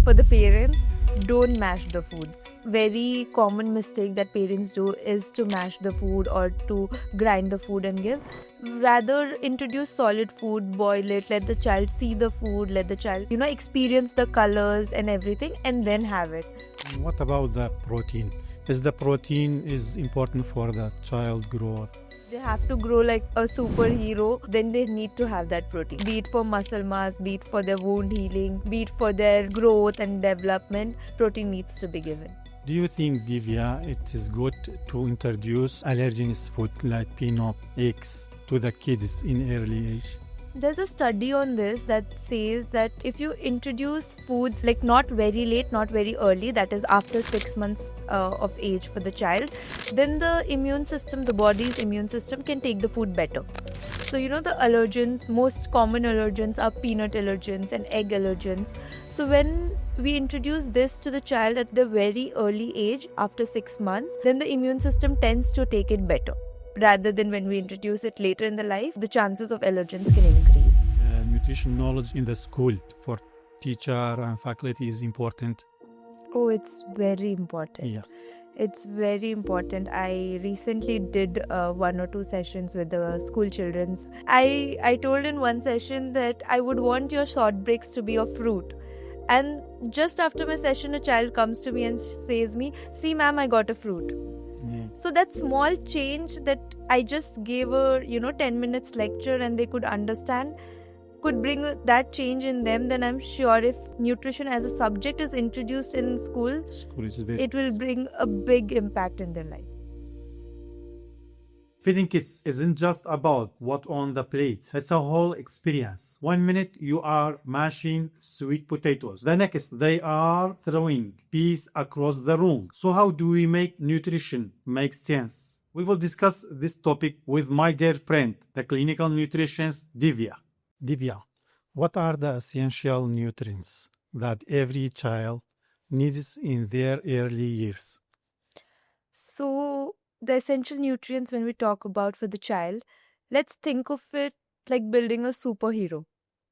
for the parents, don't mash the foods. Very common mistake that parents do is to mash the food or to grind the food and give. Rather, introduce solid food, boil it, let the child see the food, let the child, experience the colors and everything, and then have it. What about the protein? Is the protein is important for the child growth? They have to grow like a superhero, then they need to have that protein. Be it for muscle mass, be it for their wound healing, be it for their growth and development, protein needs to be given. Do you think, Divya, it is good to introduce allergenous food like peanut, eggs to the kids in early age? There's a study on this that says that if you introduce foods like not very late, not very early, that is after 6 months of age for the child, then the immune system, the body's immune system can take the food better. So, the allergens, most common allergens are peanut allergens and egg allergens. So when we introduce this to the child at the very early age, after 6 months, then the immune system tends to take it better. Rather than when we introduce it later in the life, the chances of allergens can increase. Nutrition knowledge in the school for teacher and faculty is important. Oh, it's very important. Yeah. It's very important. I recently did 1 or 2 sessions with the school children's. I told in one session that I would want your short breaks to be of fruit. And just after my session, a child comes to me and says me, "See ma'am, I got a fruit." Yeah. So that small change that I just gave a 10 minutes lecture and they could understand could bring that change in them, then I'm sure if nutrition as a subject is introduced in school, it will bring a big impact in their life. Feeding kids isn't just about what's on the plate. It's a whole experience. 1 minute you are mashing sweet potatoes. The next they are throwing peas across the room. So how do we make nutrition make sense? We will discuss this topic with my dear friend, the clinical nutritionist Divya. Divya, what are the essential nutrients that every child needs in their early years? So the essential nutrients when we talk about for the child, let's think of it like building a superhero.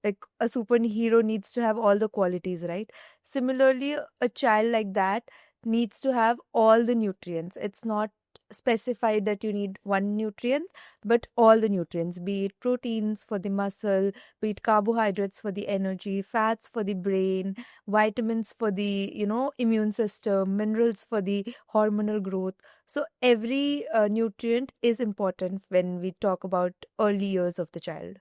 Like a superhero needs to have all the qualities, right? Similarly, a child like that needs to have all the nutrients. It's not specified that you need one nutrient, but all the nutrients, be it proteins for the muscle, be it carbohydrates for the energy, fats for the brain, vitamins for the immune system, minerals for the hormonal growth. So every nutrient is important when we talk about early years of the child.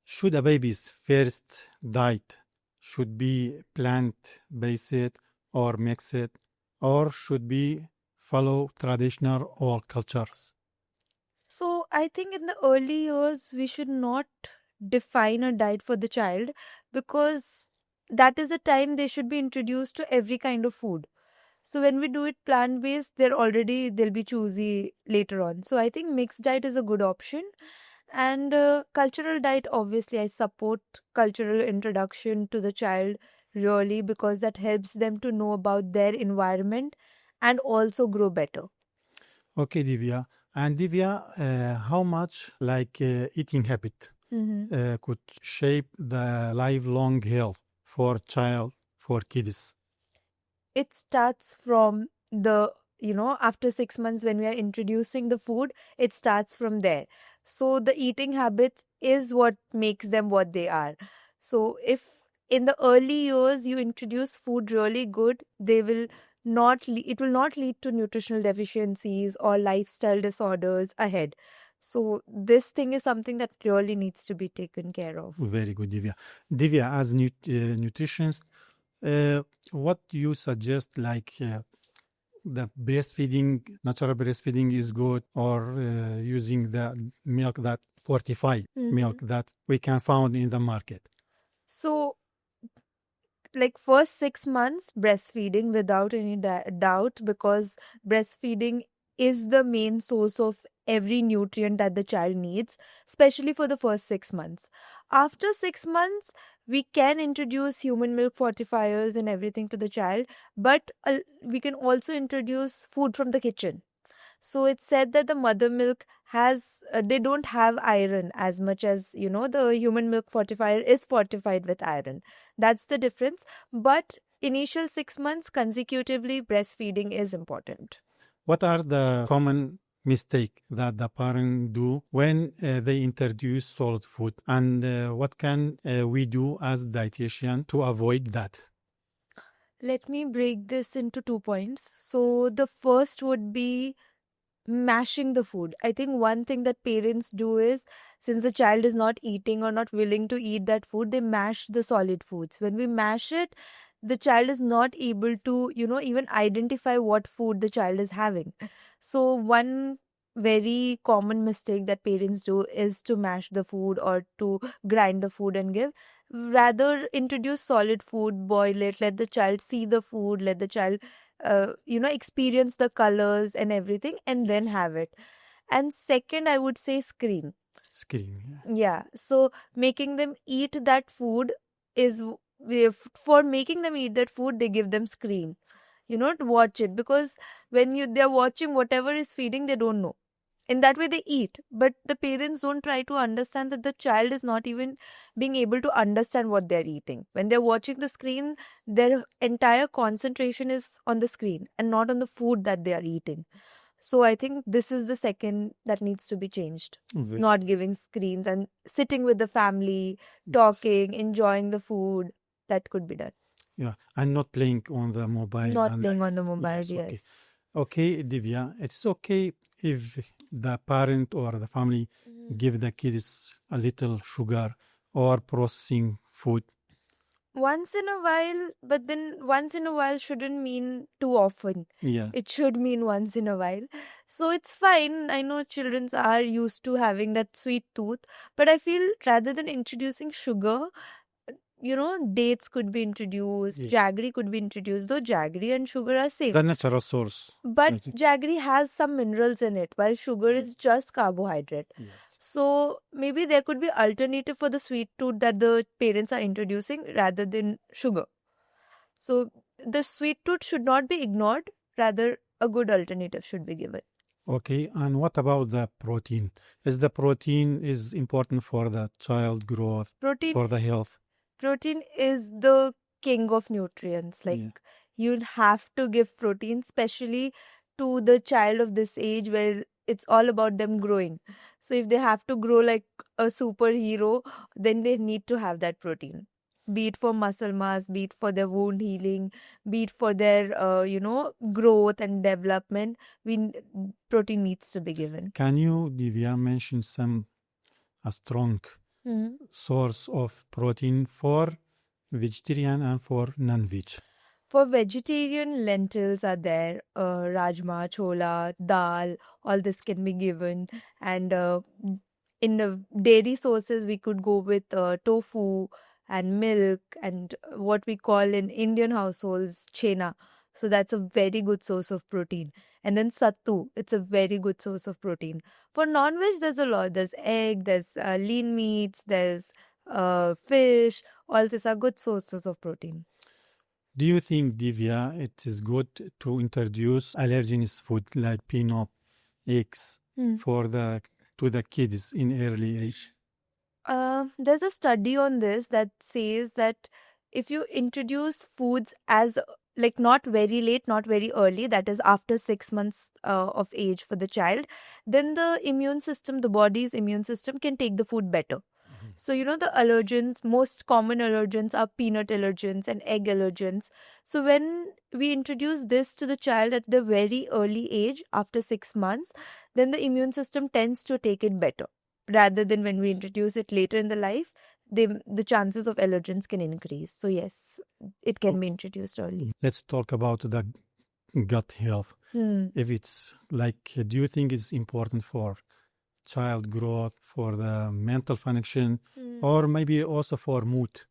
Should a baby's first diet should be plant-based or mixed, or should be follow traditional or cultures? So I think in the early years, we should not define a diet for the child because that is the time they should be introduced to every kind of food. So when we do it plant-based, they'll be choosy later on. So I think mixed diet is a good option. And cultural diet, obviously, I support cultural introduction to the child really because that helps them to know about their environment and also grow better. Okay, Divya. And Divya, how much eating habit could shape the lifelong health for child, for kids? It starts from the after 6 months when we are introducing the food, it starts from there. So the eating habits is what makes them what they are. So if in the early years you introduce food really good, it will not lead to nutritional deficiencies or lifestyle disorders ahead. So this thing is something that really needs to be taken care of. Very good, Divya. Divya, as nutritionist, what you suggest, the breastfeeding, natural breastfeeding is good, or using the milk that fortified milk that we can find in the market? So, like first 6 months, breastfeeding without any doubt, because breastfeeding is the main source of every nutrient that the child needs, especially for the first 6 months. After 6 months, we can introduce human milk fortifiers and everything to the child, but we can also introduce food from the kitchen. So it's said that the mother milk they don't have iron as much as, the human milk fortifier is fortified with iron. That's the difference. But initial 6 months consecutively breastfeeding is important. What are the common mistakes that the parents do when they introduce solid food, and what can we do as dietitian to avoid that? Let me break this into 2 points. So the first would be mashing the food. I think one thing that parents do is, since the child is not eating or not willing to eat that food, they mash the solid foods. When we mash it, the child is not able to, even identify what food the child is having. So one very common mistake that parents do is to mash the food or to grind the food and give. Rather, introduce solid food, boil it, let the child see the food, let the child experience the colors and everything, and then have it. And second, I would say screen. Screen. Yeah. So making them eat that food is for making them eat that food, they give them screen. To watch it, because when they're watching whatever is feeding, they don't know. In that way, they eat, but the parents don't try to understand that the child is not even being able to understand what they're eating. When they're watching the screen, their entire concentration is on the screen and not on the food that they are eating. So I think this is the second that needs to be changed. Ve- Not giving screens and sitting with the family, talking, enjoying the food. That could be done. Yeah, and not playing on the mobile. Not and playing on the mobile, Yes, okay. yes. Okay, Divya, it's okay if the parent or the family give the kids a little sugar or processing food. Once in a while, but then once in a while shouldn't mean too often. Yeah. It should mean once in a while. So it's fine. I know children are used to having that sweet tooth, but I feel rather than introducing sugar, dates could be introduced, Yeah. jaggery could be introduced, though jaggery and sugar are same. The natural source. But I think. jaggery has some minerals in it, while sugar is just carbohydrate. Yes. So maybe there could be alternative for the sweet tooth that the parents are introducing rather than sugar. So the sweet tooth should not be ignored, rather a good alternative should be given. Okay, and what about the protein? Is the protein is important for the child growth, Protein for the health? Protein is the king of nutrients. Like Yeah. you have to give protein, especially to the child of this age where it's all about them growing. So if they have to grow like a superhero, then they need to have that protein. Be it for muscle mass, be it for their wound healing, be it for their growth and development. Protein needs to be given. Can you, Divya, mention a strong source of protein for vegetarian and for non-veg? For vegetarian, lentils are there, rajma, chola, dal, all this can be given. And in the dairy sources, we could go with tofu and milk and what we call in Indian households, chena. So that's a very good source of protein. And then sattu, it's a very good source of protein. For non-veg, there's a lot. There's egg, there's lean meats, there's fish. All these are good sources of protein. Do you think, Divya, it is good to introduce allergenous food like peanut, eggs to the kids in early age? There's a study on this that says that if you introduce foods as like not very late, not very early, that is after 6 months of age for the child, then the body's immune system can take the food better. So, the allergens, most common allergens are peanut allergens and egg allergens. So, when we introduce this to the child at the very early age, after 6 months, then the immune system tends to take it better. Rather than when we introduce it later in the life, the chances of allergens can increase. So, yes, it can be introduced early. Let's talk about the gut health. If it's like, do you think it's important for child growth, for the mental function, or maybe also for mood?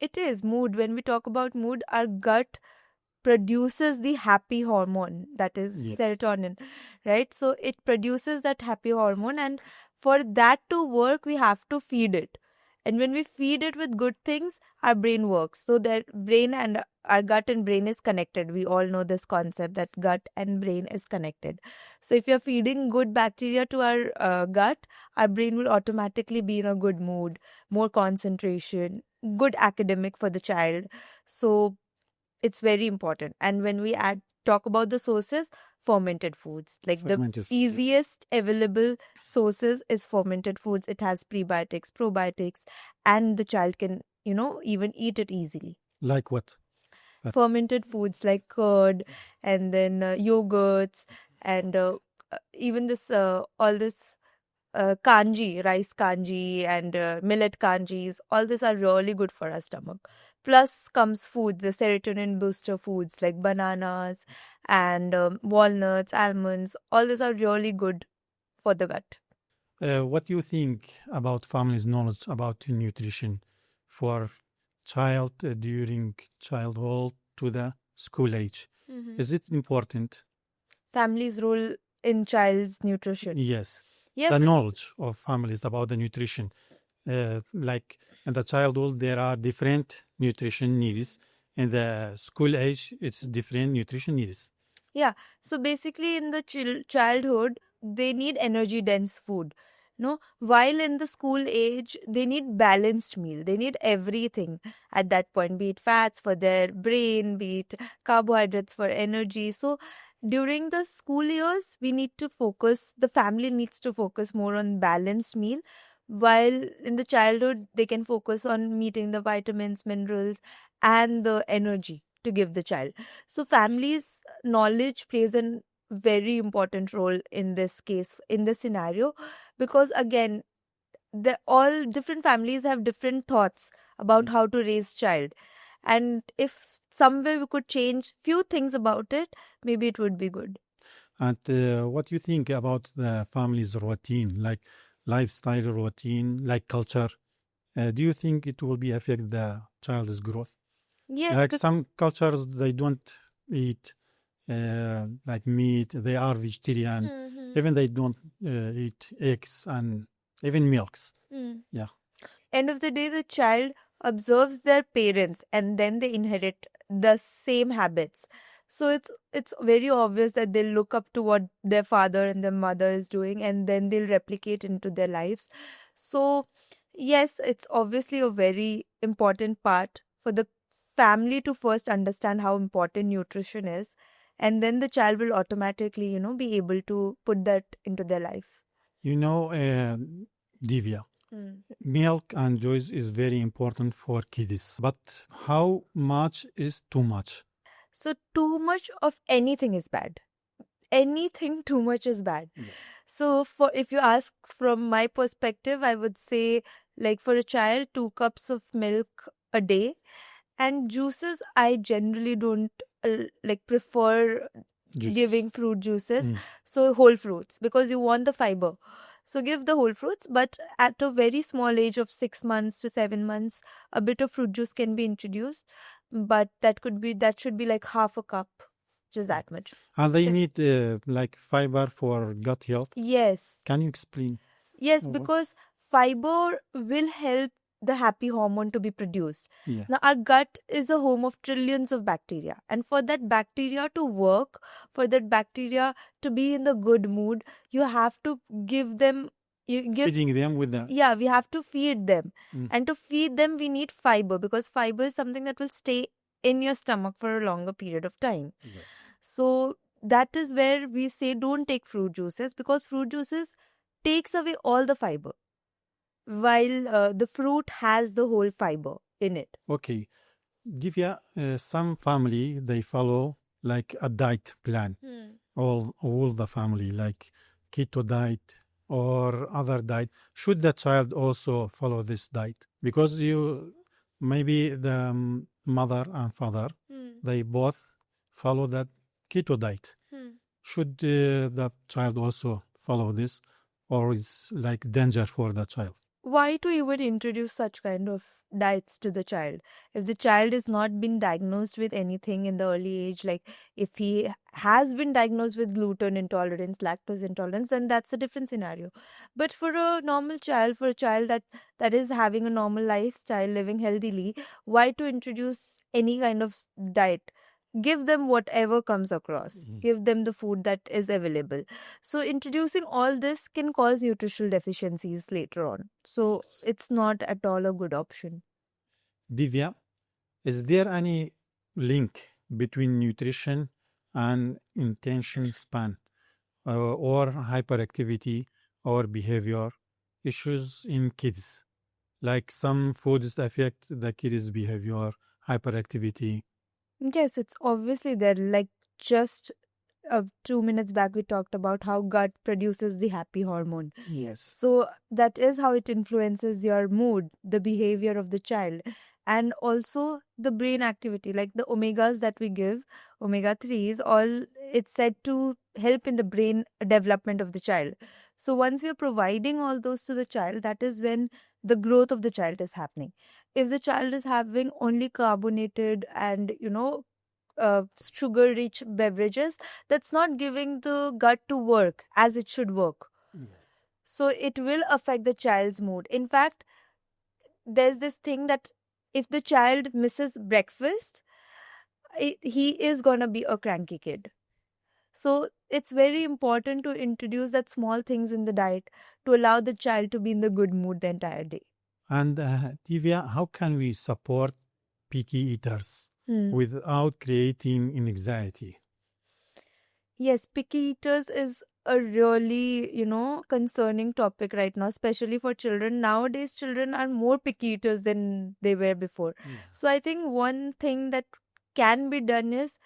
It is mood. When we talk about mood, our gut produces the happy hormone, that is Yes. serotonin, right? So it produces that happy hormone, and for that to work, we have to feed it. And when we feed it with good things, our brain works. So that brain and our gut and brain is connected. We all know this concept that gut and brain is connected. So if you're feeding good bacteria to our gut, our brain will automatically be in a good mood, more concentration, good academic for the child. So it's very important. And when we talk about the sources, fermented foods, like the Fermented food, yes. easiest available sources is fermented foods. It has prebiotics, probiotics, and the child can, even eat it easily. Like what? Fermented foods like curd, and then yogurts, and even this all this kanji, rice kanji, and millet kanjis. All these are really good for our stomach. Plus comes foods, the serotonin booster foods like bananas and walnuts, almonds. All these are really good for the gut. What do you think about families' knowledge about nutrition for child during childhood to the school age? Is it important? Family's role in child's nutrition. Yes. Yes, The it's- knowledge of families about the nutrition. Like in the childhood, there are different nutrition needs. In the school age, it's different nutrition needs. Yeah. So basically, in the childhood, they need energy dense food. No, while in the school age, they need balanced meal. They need everything at that point, be it fats for their brain, be it carbohydrates for energy. So during the school years, we need to focus, the family needs to focus more on balanced meal. While in the childhood, they can focus on meeting the vitamins, minerals, and the energy to give the child. So families' knowledge plays a very important role in this case, in this scenario, because again, all different families have different thoughts about how to raise child, and if somewhere we could change few things about it, maybe it would be good. And what do you think about the family's routine, like lifestyle routine, like culture? Do you think it will be affect the child's growth? Yes, Like some cultures, they don't eat like meat. They are vegetarian. Even they don't eat eggs and even milks. Yeah. End of the day, the child observes their parents and then they inherit the same habits. So it's very obvious that they'll look up to what their father and their mother is doing, and then they'll replicate into their lives. So yes, it's obviously a very important part for the family to first understand how important nutrition is, and then the child will automatically, be able to put that into their life. You know, Divya, milk and juice is very important for kids. But how much is too much? So too much of anything is bad. Anything too much is bad. So for, if you ask from my perspective, I would say, like, for a child, 2 cups of milk a day. And juices, I generally don't prefer Juice. giving fruit juices. So whole fruits, because you want the fiber. So give the whole fruits, but at a very small age of 6 months to 7 months, a bit of fruit juice can be introduced, but that should be like half a cup, just that much. And they So- need like fiber for gut health. Yes. Can you explain? Yes, What? because fiber will help the happy hormone to be produced. Yeah. Now, our gut is a home of trillions of bacteria. And for that bacteria to work, for that bacteria to be in the good mood, you have to give them, Feeding them with the yeah, we have to feed them. Mm. And to feed them, we need fiber, because fiber is something that will stay in your stomach for a longer period of time. Yes. So that is where we say don't take fruit juices, because fruit juices takes away all the fiber, while the fruit has the whole fiber in it. Okay. Divya, some family, they follow like a diet plan. All the family, like keto diet or other diet. Should the child also follow this diet? Because maybe the mother and father, they both follow that keto diet. Should the child also follow this, or is like danger for the child? Why to even introduce such kind of diets to the child? If the child is not been diagnosed with anything in the early age, like if he has been diagnosed with gluten intolerance, lactose intolerance, then that's a different scenario. But for a normal child, for a child that is having a normal lifestyle, living healthily, why to introduce any kind of diet? Give them whatever comes across. Give them the food that is available. So introducing all this can cause nutritional deficiencies later on. So it's not at all a good option. Divya, is there any link between nutrition and attention span, or hyperactivity or behavior issues in kids. Like some foods affect the kids' behavior, hyperactivity. Yes, it's obviously there. Like just 2 minutes back, we talked about how gut produces the happy hormone. Yes. So that is how it influences your mood, the behavior of the child, and also the brain activity. Like the omegas that we give, omega 3s, all it's said to help in the brain development of the child. So once we are providing all those to the child, that is when the growth of the child is happening. If the child is having only carbonated and sugar rich beverages, that's not giving the gut to work as it should work. Yes. So it will affect the child's mood. In fact, there's this thing that if the child misses breakfast, he is going to be a cranky kid. So it's very important to introduce that small things in the diet to allow the child to be in the good mood the entire day. And Divya, how can we support picky eaters without creating anxiety? Yes, picky eaters is a really, concerning topic right now, especially for children. Nowadays, children are more picky eaters than they were before. Yeah. So I think one thing that can be done is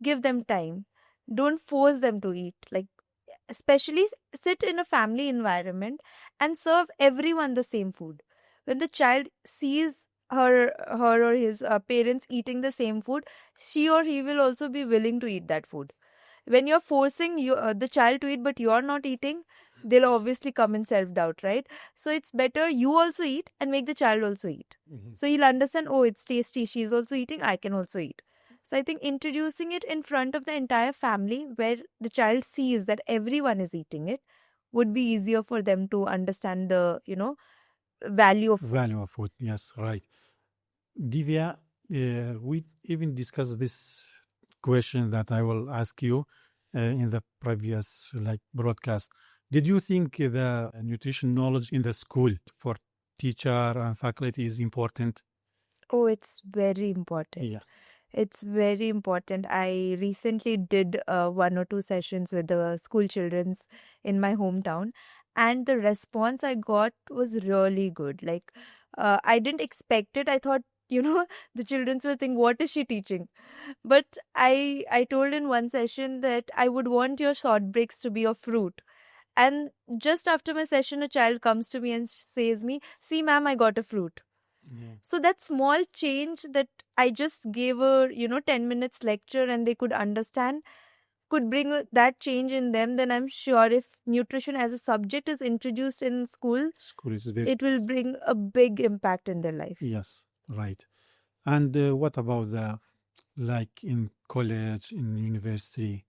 give them time. Don't force them to eat. Like, especially sit in a family environment and serve everyone the same food. When the child sees her or his parents eating the same food, she or he will also be willing to eat that food. When you're forcing the child to eat but you're not eating, they'll obviously come in self-doubt, right? So it's better you also eat and make the child also eat. So he'll understand, oh, it's tasty, she's also eating, I can also eat. So I think introducing it in front of the entire family where the child sees that everyone is eating it would be easier for them to understand the value of food. Value of food, yes, right. Divya, we even discussed this question that I will ask you in the previous broadcast. Did you think the nutrition knowledge in the school for teacher and faculty is important? Oh, it's very important. Yeah. It's very important. I recently did 1 or 2 sessions with the school children's in my hometown, and the response I got was really good. Like, I didn't expect it. I thought, the children's will think, what is she teaching? But I told in one session that I would want your short breaks to be of fruit. And just after my session, a child comes to me and says me, see, ma'am, I got a fruit. Yeah. So that small change that I just gave a 10 minutes lecture and they could understand could bring that change in them. Then I'm sure if nutrition as a subject is introduced in school, School is very, it will bring a big impact in their life. yes, right. And what about the in college, in university?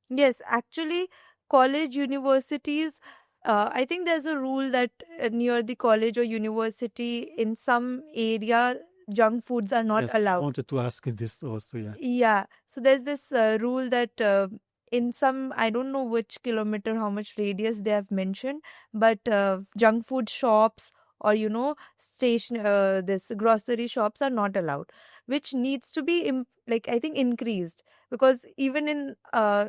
Yes, actually, college, universities, I think there's a rule that near the college or university, in some area, junk foods are not Yes, I allowed. wanted to ask this also, yeah. Yeah. So there's this rule that in some, I don't know which kilometer, how much radius they have mentioned, but junk food shops or, this grocery shops are not allowed, which needs to be, I think, increased. Because even in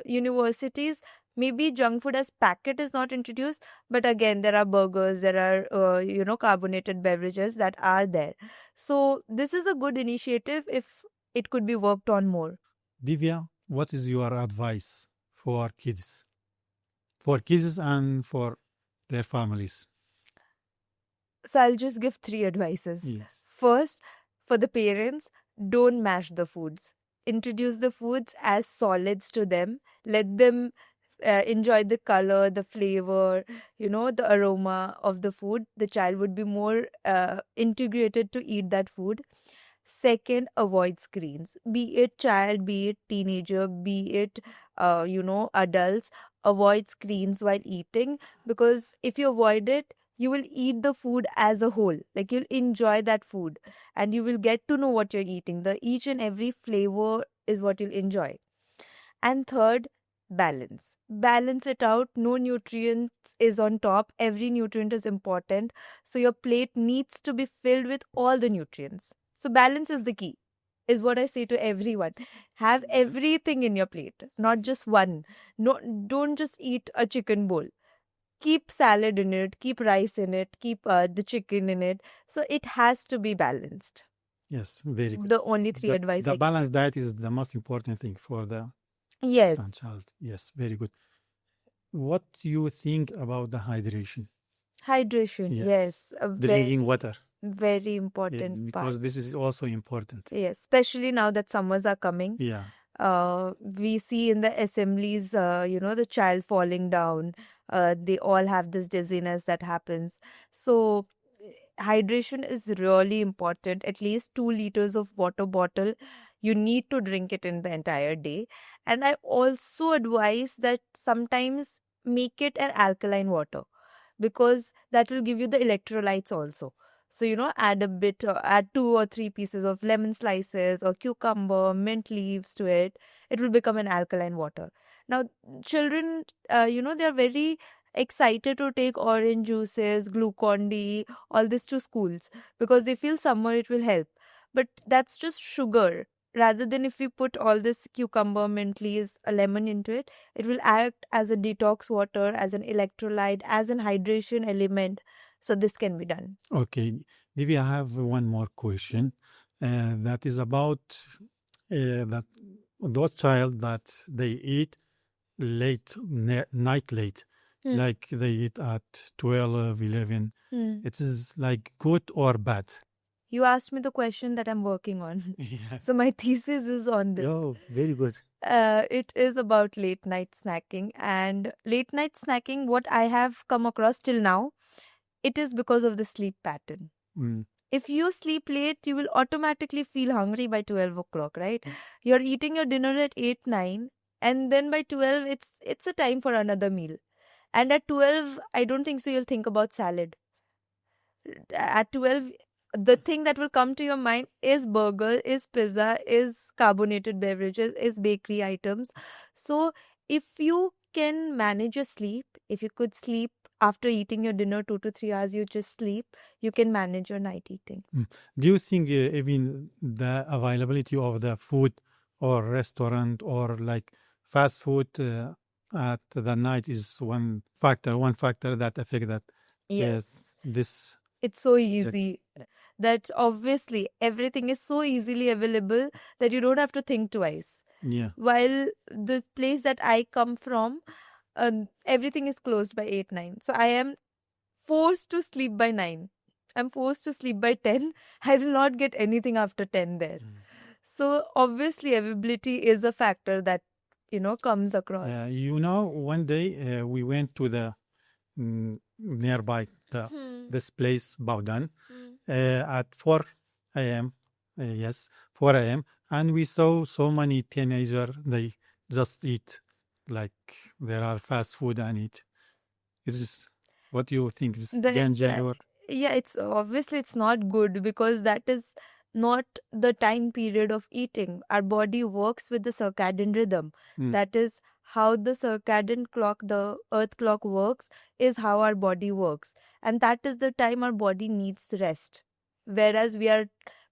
universities, maybe junk food as packet is not introduced, but again, there are burgers, there are, carbonated beverages that are there. So this is a good initiative if it could be worked on more. Divya, what is your advice for kids? For kids and for their families? So I'll just give 3 advices. Yes. First, for the parents, don't mash the foods. Introduce the foods as solids to them. Let them enjoy the color, the flavor, the aroma of the food. The child would be more integrated to eat that food. Second, avoid screens. Be it child, be it teenager, be it, adults. Avoid screens while eating, because if you avoid it, you will eat the food as a whole. Like, you'll enjoy that food and you will get to know what you're eating. The each and every flavor is what you'll enjoy. And third, balance. Balance it out. No nutrients is on top. Every nutrient is important. So your plate needs to be filled with all the nutrients. So balance is the key. is what I say to everyone. Have everything in your plate, not just one. No, don't just eat a chicken bowl. Keep salad in it, keep rice in it, keep the chicken in it. So it has to be balanced. Yes, very good. The only three advice The I balanced diet is the most important thing for the Yes, son child. Yes, very good. What do you think about the hydration? hydration. Yes. Yes, a Drinking water. very Yeah, important part. because this is also important. Yes, especially now that summers are coming. Yeah. We see in the assemblies, the child falling down. They all have this dizziness that happens. So, hydration is really important. At least 2 liters of water bottle. You need to drink it in the entire day. And I also advise that sometimes make it an alkaline water because that will give you the electrolytes also. So, add 2 or 3 pieces of lemon slices or cucumber, mint leaves to it. It will become an alkaline water. Now, children, they are very excited to take orange juices, Glucon-D, all this to schools because they feel summer it will help. But that's just sugar. Rather than if we put all this cucumber, mint leaves, a lemon into it, it will act as a detox water, as an electrolyte, as an hydration element. So this can be done. Okay. Divya, I have one more question. That is about that those child that they eat late, night late, like they eat at 12, 11. It is like good or bad? You asked me the question that I'm working on. Yes. So my thesis is on this. Oh, very good. It is about late night snacking. And late night snacking, what I have come across till now, it is because of the sleep pattern. Mm. If you sleep late, you will automatically feel hungry by 12 o'clock, right? You're eating your dinner at 8, 9, and then by 12, it's a time for another meal. And at 12, I don't think so you'll think about salad. At 12, the thing that will come to your mind is burger, is pizza, is carbonated beverages, is bakery items. So if you can manage your sleep, if you could sleep after eating your dinner 2 to 3 hours, you just sleep, you can manage your night eating. Do you think even the availability of the food or restaurant or like fast food at the night is one factor that affect that? Yes. This. It's so easy that obviously everything is so easily available that you don't have to think twice. Yeah. While the place that I come from, everything is closed by 8, 9. So I am forced to sleep by 9. I'm forced to sleep by 10. I will not get anything after 10 there. So obviously availability is a factor that, comes across. One day we went to the nearby this place, Baudan, at 4 a.m. Yes, 4 a.m. And we saw so many teenagers, they just eat like there are fast food and eat. What do you think? Is danger or? Yeah, it's not good because that is not the time period of eating. Our body works with the circadian rhythm. That is how the circadian clock, the earth clock works, is how our body works. And that is the time our body needs rest. Whereas we are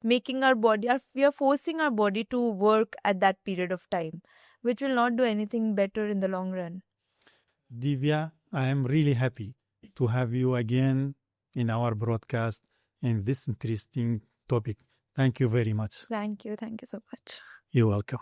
we are forcing our body to work at that period of time, which will not do anything better in the long run. Divya, I am really happy to have you again in our broadcast in this interesting topic. Thank you very much. Thank you so much. You're welcome.